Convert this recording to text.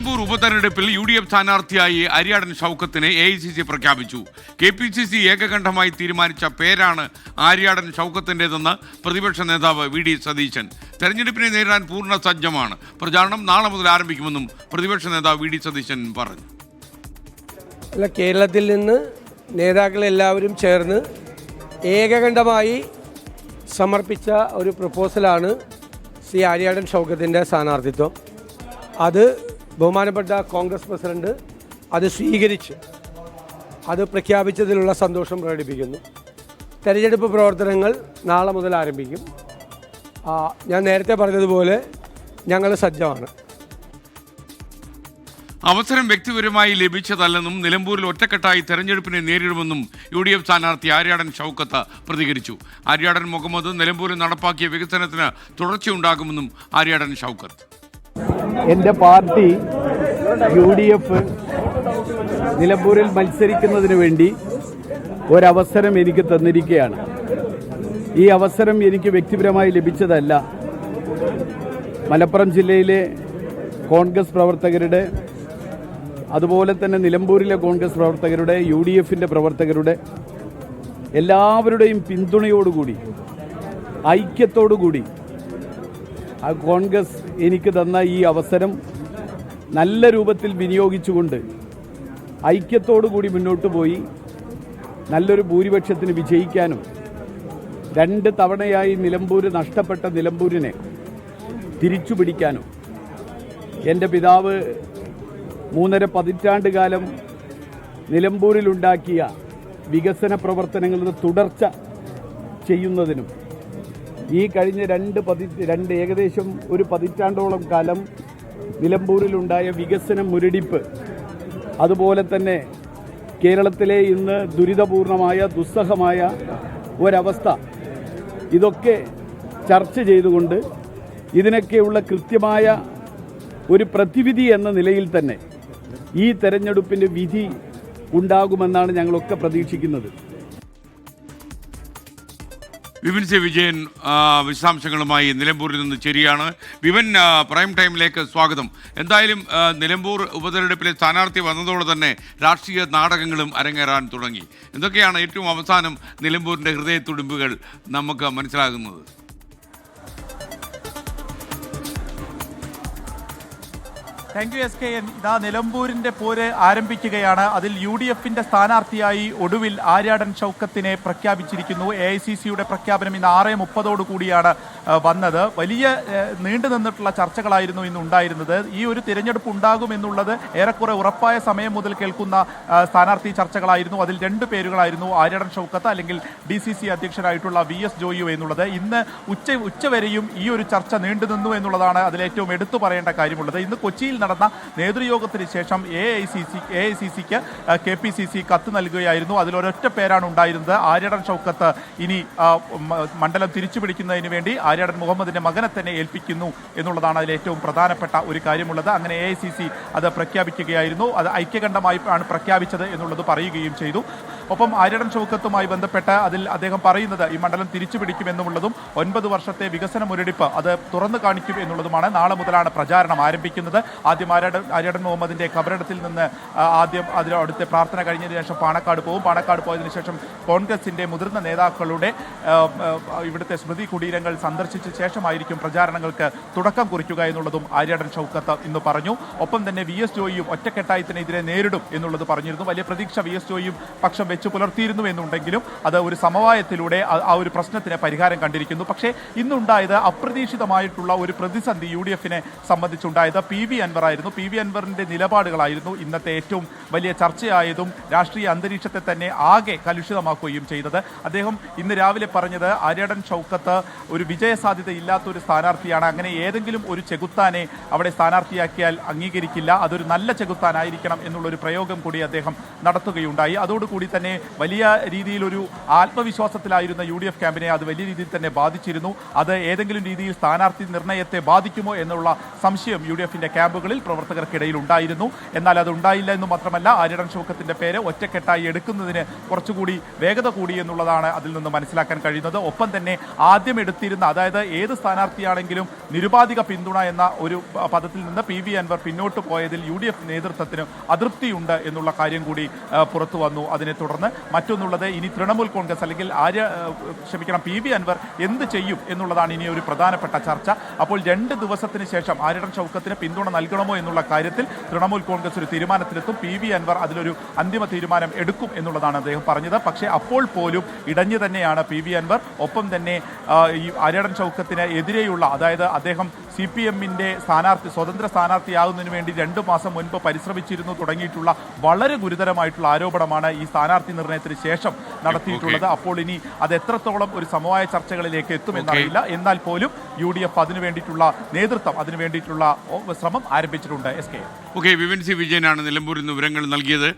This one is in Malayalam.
ഉപതെരഞ്ഞെടുപ്പിൽ UDF സ്ഥാനാർത്ഥിയായി ആര്യാടൻ ഷൗക്കത്തിനെ AICC പ്രഖ്യാപിച്ചു. KPCC ഏകകണ്ഠമായി തീരുമാനിച്ച പേരാണ് ആര്യാടൻ ഷൗക്കത്തിൻ്റെതെന്ന് പ്രതിപക്ഷ നേതാവ് VD സതീശൻ. തെരഞ്ഞെടുപ്പിനെ നേരിടാൻ പൂർണ്ണ സജ്ജമാണ്. പ്രചാരണം നാളെ മുതൽ ആരംഭിക്കുമെന്നും പ്രതിപക്ഷ നേതാവ് VD സതീശൻ പറഞ്ഞു. കേരളത്തിൽ നിന്ന് നേതാക്കളെല്ലാവരും ചേർന്ന് ഏകകണ്ഠമായി സമർപ്പിച്ച ഒരു പ്രപ്പോസലാണ് ശ്രീ ആര്യാടൻ ഷൗക്കത്തിൻ്റെ സ്ഥാനാർത്ഥിത്വം. അത് ബഹുമാനപ്പെട്ട കോൺഗ്രസ് പ്രസിഡന്റ് അത് സ്വീകരിച്ച് അത് പ്രഖ്യാപിച്ചതിലുള്ള സന്തോഷം പ്രകടിപ്പിക്കുന്നു. തെരഞ്ഞെടുപ്പ് പ്രവർത്തനങ്ങൾ നാളെ മുതൽ ആരംഭിക്കും. ഞാൻ നേരത്തെ പറഞ്ഞതുപോലെ ഞങ്ങൾ സജ്ജമാണ്. അവസരം വ്യക്തിപരമായി ലഭിച്ചതല്ലെന്നും നിലമ്പൂരിൽ ഒറ്റക്കെട്ടായി തെരഞ്ഞെടുപ്പിനെ നേരിടുമെന്നും UDF സ്ഥാനാർത്ഥി ആര്യാടൻ ഷൗക്കത്ത് പ്രതികരിച്ചു. ആര്യാടൻ മുഹമ്മദ് നിലമ്പൂരിൽ നടപ്പാക്കിയ വികസനത്തിന് തുടർച്ചയുണ്ടാകുമെന്നും ആര്യാടൻ ഷൗക്കത്ത്. എൻ്റെ പാർട്ടി UDF നിലമ്പൂരിൽ മത്സരിക്കുന്നതിന് വേണ്ടി ഒരവസരം എനിക്ക് തന്നിരിക്കുകയാണ്. ഈ അവസരം എനിക്ക് വ്യക്തിപരമായി ലഭിച്ചതല്ല. മലപ്പുറം ജില്ലയിലെ കോൺഗ്രസ് പ്രവർത്തകരുടെ, അതുപോലെ തന്നെ നിലമ്പൂരിലെ കോൺഗ്രസ് പ്രവർത്തകരുടെ, UDFൻ്റെ പ്രവർത്തകരുടെ എല്ലാവരുടെയും പിന്തുണയോടുകൂടി, ഐക്യത്തോടുകൂടി കോൺഗ്രസ് എനിക്ക് തന്ന ഈ അവസരം നല്ല രൂപത്തിൽ വിനിയോഗിച്ചുകൊണ്ട് ഐക്യത്തോടുകൂടി മുന്നോട്ട് പോയി നല്ലൊരു ഭൂരിപക്ഷത്തിന് വിജയിക്കാനും 2 തവണയായി നിലമ്പൂർ നഷ്ടപ്പെട്ട നിലമ്പൂരിനെ തിരിച്ചു പിടിക്കാനും എൻ്റെ പിതാവ് 3.5 പതിറ്റാണ്ട് കാലം നിലമ്പൂരിലുണ്ടാക്കിയ വികസന പ്രവർത്തനങ്ങളുടെ തുടർച്ച ചെയ്യുന്നതിനും ഈ കഴിഞ്ഞ ഏകദേശം 1 പതിറ്റാണ്ടോളം കാലം നിലമ്പൂരിലുണ്ടായ വികസന മുരടിപ്പ്, അതുപോലെ തന്നെ കേരളത്തിലെ ഇന്ന് ദുരിതപൂർണമായ ദുസ്സഹമായ ഒരവസ്ഥ, ഇതൊക്കെ ചർച്ച ചെയ്തുകൊണ്ട് ഇതിനൊക്കെയുള്ള കൃത്യമായ ഒരു പ്രതിവിധി എന്ന നിലയിൽ തന്നെ ഈ തെരഞ്ഞെടുപ്പിൻ്റെ വിധി ഉണ്ടാകുമെന്നാണ് ഞങ്ങളൊക്കെ പ്രതീക്ഷിക്കുന്നത്. വിപിൻ സി വിജയൻ വിശദാംശങ്ങളുമായി നിലമ്പൂരിൽ നിന്ന് ചേരുകയാണ്. വിപിൻ, പ്രൈം ടൈമിലേക്ക് സ്വാഗതം. എന്തായാലും നിലമ്പൂർ ഉപതെരഞ്ഞെടുപ്പിലെ സ്ഥാനാർത്ഥി വന്നതോടെ തന്നെ രാഷ്ട്രീയ നാടകങ്ങളും അരങ്ങേറാൻ തുടങ്ങി. എന്തൊക്കെയാണ് ഏറ്റവും അവസാനം നിലമ്പൂരിൻ്റെ ഹൃദയത്തുടിമ്പുകൾ നമുക്ക് മനസ്സിലാകുന്നത്? Thank you SKN. ഇതാ നിലമ്പൂരിൻ്റെ പോര് ആരംഭിക്കുകയാണ്. അതിൽ UDFൻ്റെ സ്ഥാനാർത്ഥിയായി ഒടുവിൽ ആര്യാടൻ ഷൗക്കത്തിനെ പ്രഖ്യാപിച്ചിരിക്കുന്നു. AICCയുടെ പ്രഖ്യാപനം ഇന്ന് 6:30 കൂടിയാണ് വന്നത്. വലിയ നീണ്ടു നിന്നിട്ടുള്ള ചർച്ചകളായിരുന്നു ഇന്ന് ഉണ്ടായിരുന്നത്. ഈ ഒരു തിരഞ്ഞെടുപ്പ് ഉണ്ടാകുമെന്നുള്ളത് ഏറെക്കുറെ ഉറപ്പായ സമയം മുതൽ കേൾക്കുന്ന സ്ഥാനാർത്ഥി ചർച്ചകളായിരുന്നു. അതിൽ 2 പേരുകളായിരുന്നു, ആര്യാടൻ ഷൗക്കത്ത് അല്ലെങ്കിൽ DCC അധ്യക്ഷനായിട്ടുള്ള VS ജോയു എന്നുള്ളത്. ഇന്ന് ഉച്ചവരെയും ഈ ഒരു ചർച്ച നീണ്ടുനിന്നു എന്നുള്ളതാണ് അതിലേറ്റവും എടുത്തു പറയേണ്ട കാര്യമുള്ളത്. ഇന്ന് കൊച്ചിയിൽ നടന്ന നേതൃയോഗത്തിന് ശേഷം AICCക്ക് KPCC കത്ത് നൽകുകയായിരുന്നു. അതിലൊരൊറ്റ പേരാണ് ഉണ്ടായിരുന്നത്. ആര്യാടൻ ഷൗക്കത്ത് ഇനി മണ്ഡലം തിരിച്ചുപിടിക്കുന്നതിന് വേണ്ടി ആര്യാടൻ മുഹമ്മദിന്റെ മകനെ തന്നെ ഏൽപ്പിക്കുന്നു എന്നുള്ളതാണ് അതിലേറ്റവും പ്രധാനപ്പെട്ട ഒരു കാര്യമുള്ളത്. അങ്ങനെ AICC അത് പ്രഖ്യാപിക്കുകയായിരുന്നു. അത് ഐക്യകണ്ഠമായി ആണ് പ്രഖ്യാപിച്ചത് എന്നുള്ളത് പറയുകയും ചെയ്തു. ഒപ്പം ആര്യാടൻ ഷൗക്കത്തുമായി ബന്ധപ്പെട്ട് അതിൽ അദ്ദേഹം പറയുന്നത് ഈ മണ്ഡലം തിരിച്ചുപിടിക്കുമെന്നുള്ളതും 9 വർഷത്തെ വികസന മുരടിപ്പ് അത് തുറന്നു കാണിക്കും എന്നുള്ളതുമാണ്. നാളെ മുതലാണ് പ്രചാരണം ആരംഭിക്കുന്നത്. ആദ്യം ആര്യാടൻ മുഹമ്മദിന്റെ ഖബറിടത്തിൽ നിന്ന് അവിടുത്തെ പ്രാർത്ഥന കഴിഞ്ഞതിന് ശേഷം പാണക്കാട് പോകും. പാണക്കാട് പോയതിനു ശേഷം കോൺഗ്രസിന്റെ മുതിർന്ന നേതാക്കളുടെ ഇവിടുത്തെ സ്മൃതി കുടീരങ്ങൾ സന്ദർശിച്ച ശേഷമായിരിക്കും പ്രചാരണങ്ങൾക്ക് തുടക്കം കുറിക്കുക എന്നുള്ളതും ആര്യാടൻ ഷൗക്കത്ത് ഇന്ന് പറഞ്ഞു. ഒപ്പം തന്നെ VS ജോയിയും ഒറ്റക്കെട്ടായി തന്നെ ഇതിനെ നേരിടും എന്നുള്ളത് പറഞ്ഞിരുന്നു. വലിയ പ്രതീക്ഷ VS ജോയിയും പക്ഷം വെച്ച് പുലർത്തിയിരുന്നു എന്നുണ്ടെങ്കിലും അത് ഒരു സമവായത്തിലൂടെ ആ ഒരു പ്രശ്നത്തിന് പരിഹാരം കണ്ടിരിക്കുന്നു. പക്ഷേ ഇന്നുണ്ടായത് അപ്രതീക്ഷിതമായിട്ടുള്ള ഒരു പ്രതിസന്ധി UDFനെ സംബന്ധിച്ചുണ്ടായത് PV അൻവർ ആയിരുന്നു. PV അൻവറിന്റെ നിലപാടുകളായിരുന്നു ഇന്നത്തെ ഏറ്റവും വലിയ ചർച്ചയായതും രാഷ്ട്രീയ അന്തരീക്ഷത്തെ തന്നെ ആകെ കലുഷിതമാക്കുകയും ചെയ്തത്. അദ്ദേഹം ഇന്ന് രാവിലെ പറഞ്ഞത് ആര്യാടൻ ഷൗക്കത്ത് ഒരു വിജയസാധ്യത ഇല്ലാത്ത ഒരു സ്ഥാനാർത്ഥിയാണ്. അങ്ങനെ ഏതെങ്കിലും ഒരു ചെകുത്താനെ അവിടെ സ്ഥാനാർത്ഥിയാക്കിയാൽ അംഗീകരിക്കില്ല, അതൊരു നല്ല ചെകുത്താനായിരിക്കണം എന്നുള്ളൊരു പ്രയോഗം കൂടി അദ്ദേഹം നടത്തുകയുണ്ടായി. അതോടുകൂടി തന്നെ തന്നെ വലിയ രീതിയിലൊരു ആത്മവിശ്വാസത്തിലായിരുന്ന UDF ക്യാമ്പിനെ അത് വലിയ രീതിയിൽ തന്നെ ബാധിച്ചിരുന്നു. അത് ഏതെങ്കിലും രീതിയിൽ സ്ഥാനാർത്ഥി നിർണയത്തെ ബാധിക്കുമോ എന്നുള്ള സംശയം UDFന്റെ ക്യാമ്പുകളിൽ പ്രവർത്തകർക്കിടയിൽ ഉണ്ടായിരുന്നു. എന്നാൽ അത് ഉണ്ടായില്ല എന്ന് മാത്രമല്ല, ആര്യടൻ ഷൗക്കത്തിന്റെ പേര് ഒറ്റക്കെട്ടായി എടുക്കുന്നതിന് കുറച്ചുകൂടി വേഗത കൂടി എന്നുള്ളതാണ് അതിൽ നിന്ന് മനസ്സിലാക്കാൻ കഴിയുന്നത്. ഒപ്പം തന്നെ ആദ്യം എടുത്തിരുന്ന, അതായത് ഏത് സ്ഥാനാർത്ഥിയാണെങ്കിലും നിരുപാധിക പിന്തുണ എന്ന ഒരു പദത്തിൽ നിന്ന് PV അൻവർ പിന്നോട്ട് പോയതിൽ UDF നേതൃത്വത്തിന് അതൃപ്തിയുണ്ട് എന്നുള്ള കാര്യം കൂടി പുറത്തു വന്നു. അതിനെ തുടർന്ന് മറ്റൊന്നുള്ളത്, ഇനി തൃണമൂൽ കോൺഗ്രസ് അല്ലെങ്കിൽ PV അൻവർ എന്ത് ചെയ്യും എന്നുള്ളതാണ് ഇനി ഒരു പ്രധാനപ്പെട്ട ചർച്ച. അപ്പോൾ 2 ദിവസത്തിന് ശേഷം ആര്യടൻ ഷൗക്കത്തിന് പിന്തുണ നൽകണമോ എന്നുള്ള കാര്യത്തിൽ തൃണമൂൽ കോൺഗ്രസ് ഒരു തീരുമാനത്തിലെത്തും. PV അൻവർ അതിലൊരു അന്തിമ തീരുമാനം എടുക്കും എന്നുള്ളതാണ് അദ്ദേഹം പറഞ്ഞത്. പക്ഷേ അപ്പോൾ പോലും ഇടഞ്ഞു തന്നെയാണ് PV അൻവർ. ഒപ്പം തന്നെ ഈ ആര്യടൻ ഷൗക്കത്തിന് എതിരെയുള്ള, അതായത് അദ്ദേഹം CPMന്റെ സ്വതന്ത്ര സ്ഥാനാർത്ഥിയാകുന്നതിന് വേണ്ടി 2 മാസം മുൻപ് പരിശ്രമിച്ചിരുന്നു തുടങ്ങിയിട്ടുള്ള വളരെ ഗുരുതരമായിട്ടുള്ള ആരോപണമാണ് ഈ സ്ഥാനാർത്ഥി നിർണയത്തിന് ശേഷം നടത്തിയിട്ടുള്ളത്. അപ്പോൾ ഇനി അത് എത്രത്തോളം ഒരു സമവായ ചർച്ചകളിലേക്ക് എത്തുമെന്നറിയില്ല. എന്നാൽ പോലും UDF അതിനു വേണ്ടിയിട്ടുള്ള നേതൃത്വം, അതിനു വേണ്ടിയിട്ടുള്ള ശ്രമം ആരംഭിച്ചിട്ടുണ്ട്. SK. വിപിൻ സി വിജയനാണ് നിലമ്പൂരിൽ നിന്ന് വിവരങ്ങൾ നൽകിയത്.